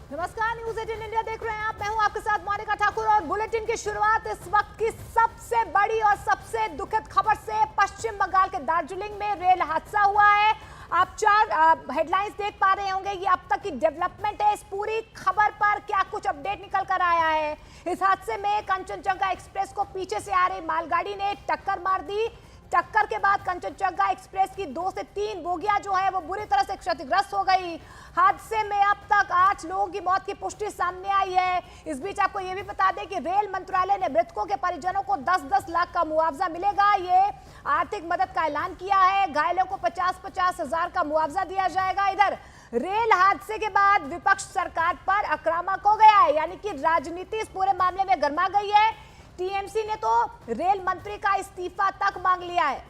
नमस्कार, news 18 India देख रहे हैं आप। मैं हूं आपके साथ मोनिका ठाकुर और बुलेटिन की शुरुआत इस वक्त की सबसे बड़ी और सबसे दुखद खबर से। पश्चिम बंगाल के दार्जिलिंग में रेल हादसा हुआ है। आप 4 हेडलाइंस देख पा रहे होंगे। ये अब तक की डेवलपमेंट है। इस पूरी खबर पर क्या कुछ अपडेट निकल कर आया है। इस हादसे में कंचनजंगा एक्सप्रेस को पीछे से आ रही मालगाड़ी ने टक्कर मार दी। टक्कर के बाद कंचनजंगा एक्सप्रेस की 2 से 3 बोगियां जो है वो बुरी तरह से क्षतिग्रस्त हो गई। हादसे में अब तक 8 लोगों की मौत की पुष्टि सामने आई है। इस बीच आपको ये भी बता दें कि रेल मंत्रालय ने मृतकों के परिजनों को 10-10 लाख का मुआवजा मिलेगा। ये आर्थिक मदद का ऐलान किया है। घायलों को 50-50 हजार का मुआवजा दिया जाएगा। इधर रेल हादसे के बाद विपक्ष सरकार पर आक्रामक हो गया है, यानी कि राजनीति इस पूरे मामले में गर्मा गई है। टीएमसी ने तो रेल मंत्री का इस्तीफा तक मांग लिया है।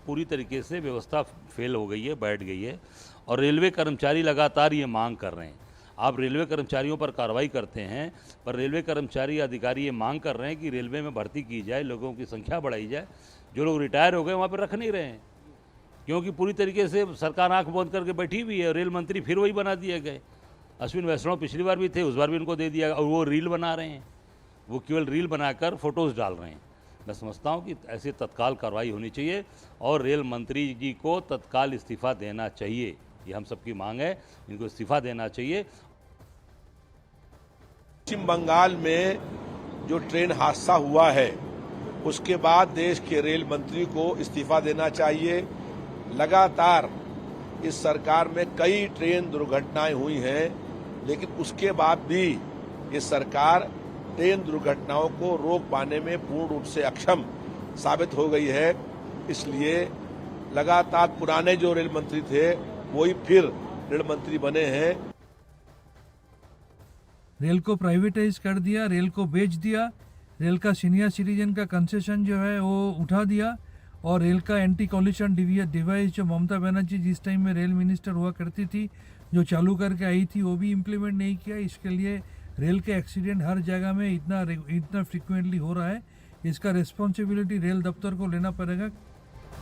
पूरी तरीके से व्यवस्था फेल हो गई है, बैठ गई है और रेलवे कर्मचारी लगातार ये मांग कर रहे हैं। आप रेलवे कर्मचारियों पर कार्रवाई करते हैं, पर रेलवे कर्मचारी अधिकारी ये मांग कर रहे हैं कि रेलवे में भर्ती की जाए, लोगों की संख्या बढ़ाई जाए। जो लोग रिटायर हो गए वहाँ पर रख नहीं रहे हैं, क्योंकि पूरी तरीके से सरकार आँख बंद करके बैठी हुई है। रेल मंत्री फिर वही बना दिए गए। अश्विन वैष्णव पिछली बार भी थे, उस बार भी उनको दे दिया और वो रील बना रहे हैं। वो केवल रील बनाकर फोटोज़ डाल रहे हैं। मैं समझता हूं कि ऐसे तत्काल कार्रवाई होनी चाहिए और रेल मंत्री जी को तत्काल इस्तीफा देना चाहिए। ये हम सबकी मांग है, इनको इस्तीफा देना चाहिए। पश्चिम बंगाल में जो ट्रेन हादसा हुआ है उसके बाद देश के रेल मंत्री को इस्तीफा देना चाहिए। लगातार इस सरकार में कई ट्रेन दुर्घटनाएं हुई हैं, लेकिन उसके बाद भी ये सरकार ट्रेन दुर्घटनाओं को रोक पाने में पूर्ण रूप से अक्षम साबित हो गई है। इसलिए लगातार पुराने जो रेल मंत्री थे वही फिर रेल मंत्री बने हैं। रेल को प्राइवेटाइज कर दिया, रेल को बेच दिया, रेल का सीनियर सिटीजन का कंसेशन जो है वो उठा दिया और रेल का एंटी कॉलिशन डिवाइस जो ममता बनर्जी जिस टाइम में रेल मिनिस्टर हुआ करती थी जो चालू करके आई थी वो भी इम्प्लीमेंट नहीं किया। इसके लिए रेल के एक्सीडेंट हर जगह में इतना फ्रिक्वेंटली हो रहा है। इसका रिस्पॉन्सिबिलिटी रेल दफ्तर को लेना पड़ेगा।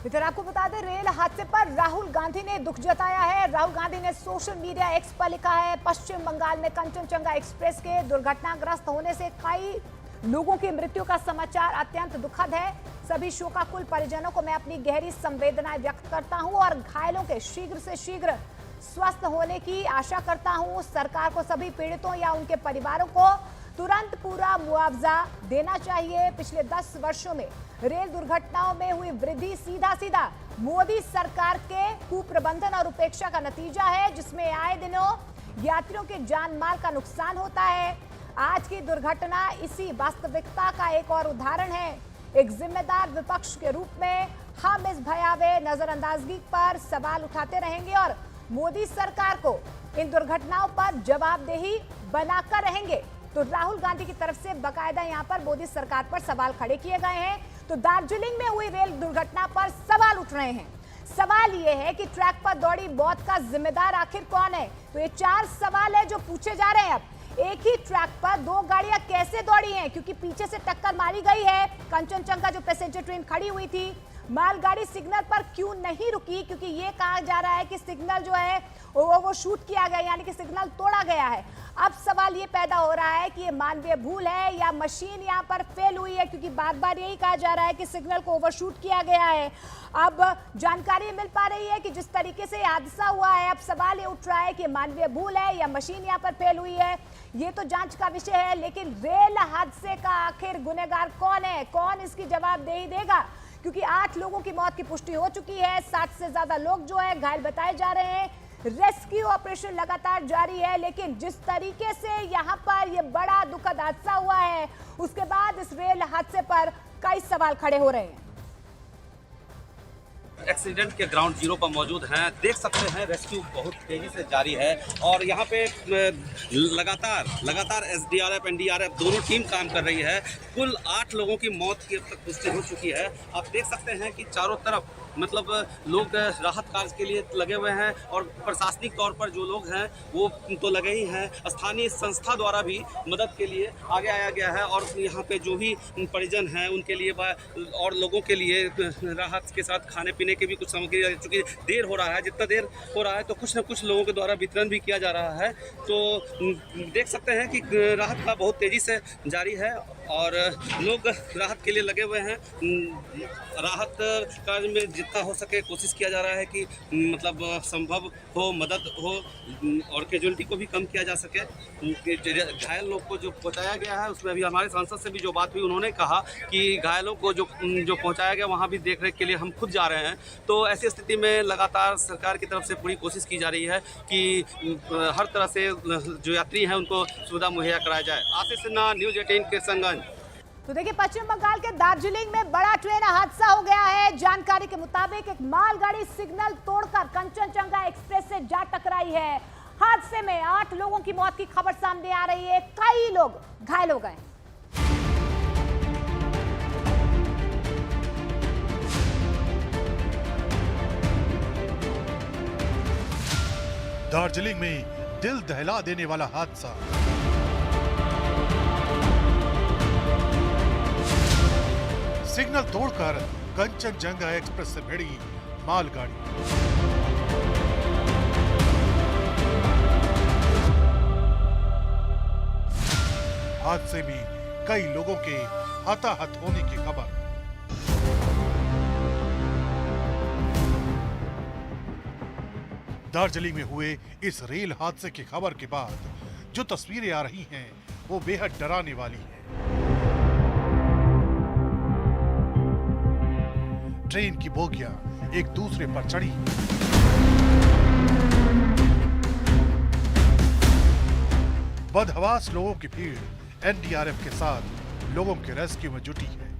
इधर आपको बता दें, रेल हादसे पर राहुल गांधी ने दुख जताया है। राहुल गांधी ने सोशल मीडिया एक्स पर लिखा है, पश्चिम बंगाल में कंचनजंगा एक्सप्रेस के दुर्घटनाग्रस्त होने से कई लोगों की मृत्यु का समाचार अत्यंत दुखद है। सभी शोकाकुल परिजनों को मैं अपनी गहरी संवेदनाएं व्यक्त करता हूं और घायलों के शीघ्र से शीघ्र स्वस्थ होने की आशा करता हूं। सरकार को सभी पीड़ितों या उनके परिवारों को तुरंत पूरा मुआवजा देना चाहिए। पिछले 10 वर्षों में रेल दुर्घटनाओं में हुई वृद्धि सीधा मोदी सरकार के कुप्रबंधन और उपेक्षा का नतीजा है, जिसमें आए दिनों यात्रियों के जान माल का नुकसान होता है। आज की दुर्घटना इसी वास्तविकता का एक और उदाहरण है। एक जिम्मेदार विपक्ष के रूप में हम इस भयावह नजरअंदाजगी पर सवाल उठाते रहेंगे और मोदी सरकार को इन दुर्घटनाओं पर जवाबदेही बनाकर रहेंगे। तो राहुल गांधी की तरफ से बकायदा यहां पर मोदी सरकार पर सवाल खड़े किए गए हैं। तो दार्जिलिंग में हुई रेल दुर्घटना पर सवाल उठ रहे हैं। सवाल यह है कि ट्रैक पर दौड़ी मौत का जिम्मेदार आखिर कौन है। तो ये 4 सवाल है जो पूछे जा रहे हैं। अब एक ही ट्रैक पर 2 गाड़ियां कैसे दौड़ी हैं, क्योंकि पीछे से टक्कर मारी गई है। कंचनजंगा जो पैसेंजर ट्रेन खड़ी हुई थी, मालगाड़ी सिग्नल पर क्यों नहीं रुकी, क्योंकि ये कहा जा रहा है कि सिग्नल जो है वो शूट किया गया, यानी कि सिग्नल तोड़ा गया है। अब सवाल ये पैदा हो रहा है कि ये मानवीय भूल है या मशीन यहाँ पर फेल हुई है, क्योंकि बार बार यही कहा जा रहा है कि सिग्नल को ओवरशूट किया गया है। अब जानकारी मिल पा रही है कि जिस तरीके से हादसा हुआ है, अब सवाल ये उठ रहा है कि मानवीय भूल है या मशीन यहाँ पर फेल हुई है। ये तो जांच का विषय है, लेकिन रेल हादसे का आखिर गुनहगार कौन है, कौन इसकी जवाबदेही देगा, क्योंकि 8 लोगों की मौत की पुष्टि हो चुकी है। 60 से ज्यादा लोग जो है घायल बताए जा रहे हैं। रेस्क्यू ऑपरेशन लगातार जारी है, लेकिन जिस तरीके से यहाँ पर ये बड़ा दुखद हादसा हुआ है, उसके बाद इस रेल हादसे पर कई सवाल खड़े हो रहे हैं। एक्सीडेंट के ग्राउंड जीरो पर मौजूद हैं। देख सकते हैं रेस्क्यू बहुत तेजी से जारी है और यहाँ पे लगातार एसडीआरएफ एनडीआरएफ दोनों टीम काम कर रही है। कुल 8 लोगों की मौत की अब तक पुष्टि हो चुकी है। आप देख सकते हैं कि चारों तरफ मतलब लोग राहत कार्य के लिए लगे हुए हैं और प्रशासनिक तौर पर जो लोग हैं वो तो लगे ही हैं। स्थानीय संस्था द्वारा भी मदद के लिए आगे आया गया है और यहाँ पे जो भी परिजन हैं उनके लिए और लोगों के लिए राहत के साथ खाने पीने के भी कुछ सामग्री, चूँकि देर हो रहा है, जितना देर हो रहा है तो कुछ न कुछ लोगों के द्वारा वितरण भी किया जा रहा है। तो देख सकते हैं कि राहत का बहुत तेज़ी से जारी है और लोग राहत के लिए लगे हुए हैं। राहत कार्य में जितना हो सके कोशिश किया जा रहा है कि मतलब संभव हो मदद हो और कैजुअलिटी को भी कम किया जा सके। घायल लोग को जो पहुंचाया गया है उसमें अभी हमारे सांसद से भी जो बात हुई, उन्होंने कहा कि घायलों को जो पहुंचाया गया वहां भी देख रेख के लिए हम खुद जा रहे हैं। तो ऐसी स्थिति में लगातार सरकार की तरफ से पूरी कोशिश की जा रही है कि हर तरह से जो यात्री हैं उनको सुविधा मुहैया कराया जाए। आशीष सिन्हा, न्यूज़ 18 किशनगंज। तो देखिए, पश्चिम बंगाल के दार्जिलिंग में बड़ा ट्रेन हादसा हो गया है। जानकारी के मुताबिक एक मालगाड़ी सिग्नल तोड़कर कंचनजंगा एक्सप्रेस से जा टकराई है। हादसे में 8 लोगों की मौत की खबर सामने आ रही है, कई लोग घायल हो गए। दार्जिलिंग में दिल दहला देने वाला हादसा। सिग्नल तोड़कर कंचनजंगा एक्सप्रेस से भिड़ी मालगाड़ी। हादसे में कई लोगों के हताहत होने की खबर। दार्जिलिंग में हुए इस रेल हादसे की खबर के बाद जो तस्वीरें आ रही हैं वो बेहद डराने वाली हैं। ट्रेन की बोगियां एक दूसरे पर चढ़ी। बदहवास लोगों की भीड़ एनडीआरएफ के साथ लोगों के रेस्क्यू में जुटी है।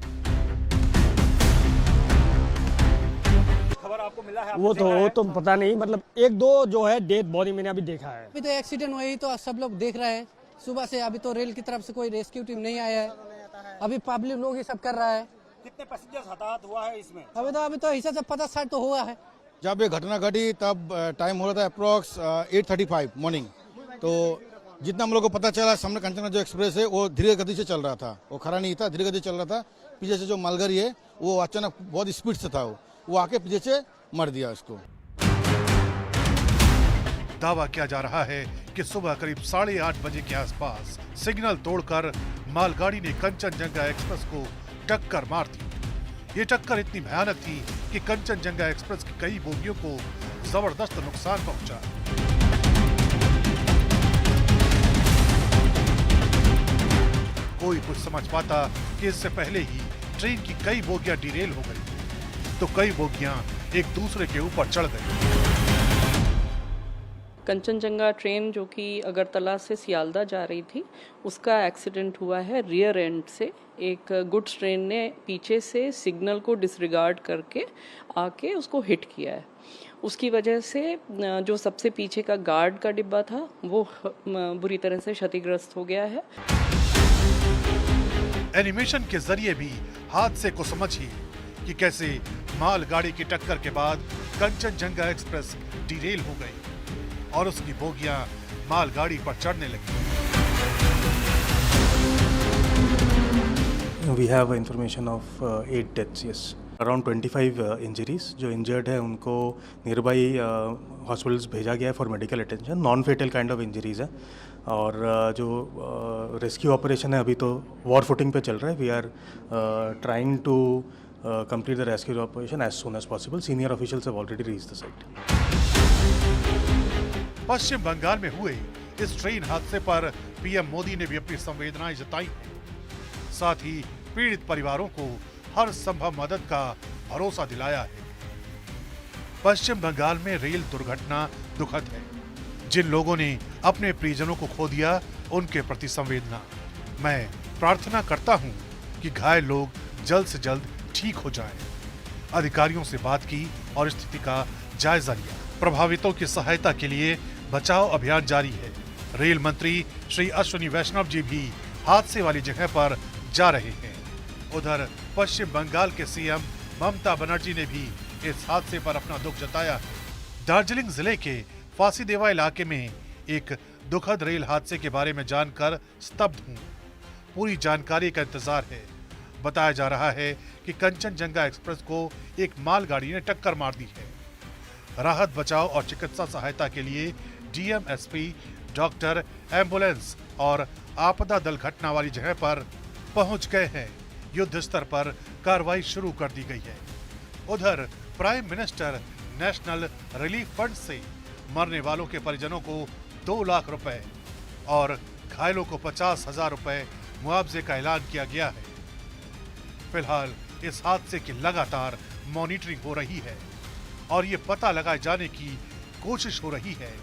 खबर आपको मिला है? वो तो पता नहीं, मतलब 1-2 जो है डेड बॉडी मैंने अभी देखा है। अभी तो एक्सीडेंट हुआ ही तो सब लोग देख रहे हैं सुबह से। अभी तो रेल की तरफ से कोई रेस्क्यू टीम नहीं आया है। अभी पब्लिक लोग ये सब कर रहा है। कितने पैसेंजर्स हताहत हुआ है इसमें? अभी तो हिसाब से 50-60 तो हुआ है। जब ये घटना घटी तब टाइम हो रहा था अप्रॉक्स 8:35 मॉर्निंग। तो जितना हम लोग को पता चला, सामने कंचनजंगा जो एक्सप्रेस है वो धीरे गति से चल रहा था, वो खड़ा नहीं था, धीरे गति चल रहा था। पीछे से जो मालगाड़ी है वो अचानक बहुत स्पीड से था, वो आके पीछे से मार दिया उसको। दावा किया जा रहा है कि सुबह करीब 8:30 बजे के आसपास सिग्नल तोड़कर मालगाड़ी ने कंचनजंगा एक्सप्रेस को टक्कर मार दी। ये टक्कर इतनी भयानक थी कि कंचनजंगा एक्सप्रेस की कई बोगियों को जबरदस्त नुकसान पहुंचा। कोई कुछ समझ पाता कि इससे पहले ही ट्रेन की कई बोगियां डिरेल हो गई, तो कई बोगियां एक दूसरे के ऊपर चढ़ गई। कंचनजंगा ट्रेन जो कि अगरतला से सियालदा जा रही थी, उसका एक्सीडेंट हुआ है रियर एंड से। एक गुड्स ट्रेन ने पीछे से सिग्नल को डिसरिगार्ड करके आके उसको हिट किया है। उसकी वजह से जो सबसे पीछे का गार्ड का डिब्बा था वो बुरी तरह से क्षतिग्रस्त हो गया है। एनिमेशन के जरिए भी हादसे को समझिए कि कैसे मालगाड़ी की टक्कर के बाद कंचनजंगा एक्सप्रेस डिरेल हो गई और उसकी बोगियां मालगाड़ी पर चढ़ने लगी। We have information of 8 deaths, yes. Around 25 injuries. जो इंजर्ड है उनको नियर बाई हॉस्पिटल्स भेजा गया है for medical attention. Non fatal kind of injuries है और जो रेस्क्यू ऑपरेशन है अभी तो वॉर फुटिंग पे चल रहा है। We are trying to complete the rescue operation as soon as possible. Senior officials have already reached the site. पश्चिम बंगाल में हुए इस ट्रेन हादसे पर पीएम मोदी ने भी अपनी संवेदनाएं जताई हैं। साथ ही पीड़ित परिवारों को हर संभव मदद का भरोसा दिलाया है। पश्चिम बंगाल में रेल दुर्घटना दुखद है। जिन लोगों ने अपने प्रियजनों को खो दिया, उनके प्रति संवेदना। मैं प्रार्थना करता हूं कि घायल लोग जल्द से जल्द ठीक हो जाएं। अधिकारियों से बात की और स्थिति का जायजा लिया। प्रभावितों की सहायता के लिए बचाव अभियान जारी है। रेल मंत्री श्री अश्विनी वैष्णव जी भी हादसे वाली जगह पर जा रहे हैं। उधर पश्चिम बंगाल के सीएम ममता बनर्जी ने भी इस हादसे पर अपना दुख जताया। दार्जिलिंग जिले के फांसीदेवा इलाके में एक दुखद रेल हादसे के बारे में जानकर स्तब्ध हूं। पूरी जानकारी का इंतजार है। बताया जा रहा है कि कंचनजंगा एक्सप्रेस को एक मालगाड़ी ने टक्कर मार दी है। राहत बचाव और चिकित्सा सहायता के लिए डीएम, एसपी, डॉक्टर, एम्बुलेंस और आपदा दल घटना वाली जगह पर पहुंच गए हैं। युद्ध स्तर पर कार्रवाई शुरू कर दी गई है। उधर prime minister national relief fund से मरने वालों के परिजनों को 2 लाख रुपए और घायलों को 50,000 रुपए मुआवजे का ऐलान किया गया है। फिलहाल इस हादसे की लगातार मॉनिटरिंग हो रही है और ये पता लगाए जाने की कोशिश हो रही है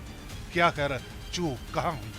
कि आखिर चूक कहां हुई।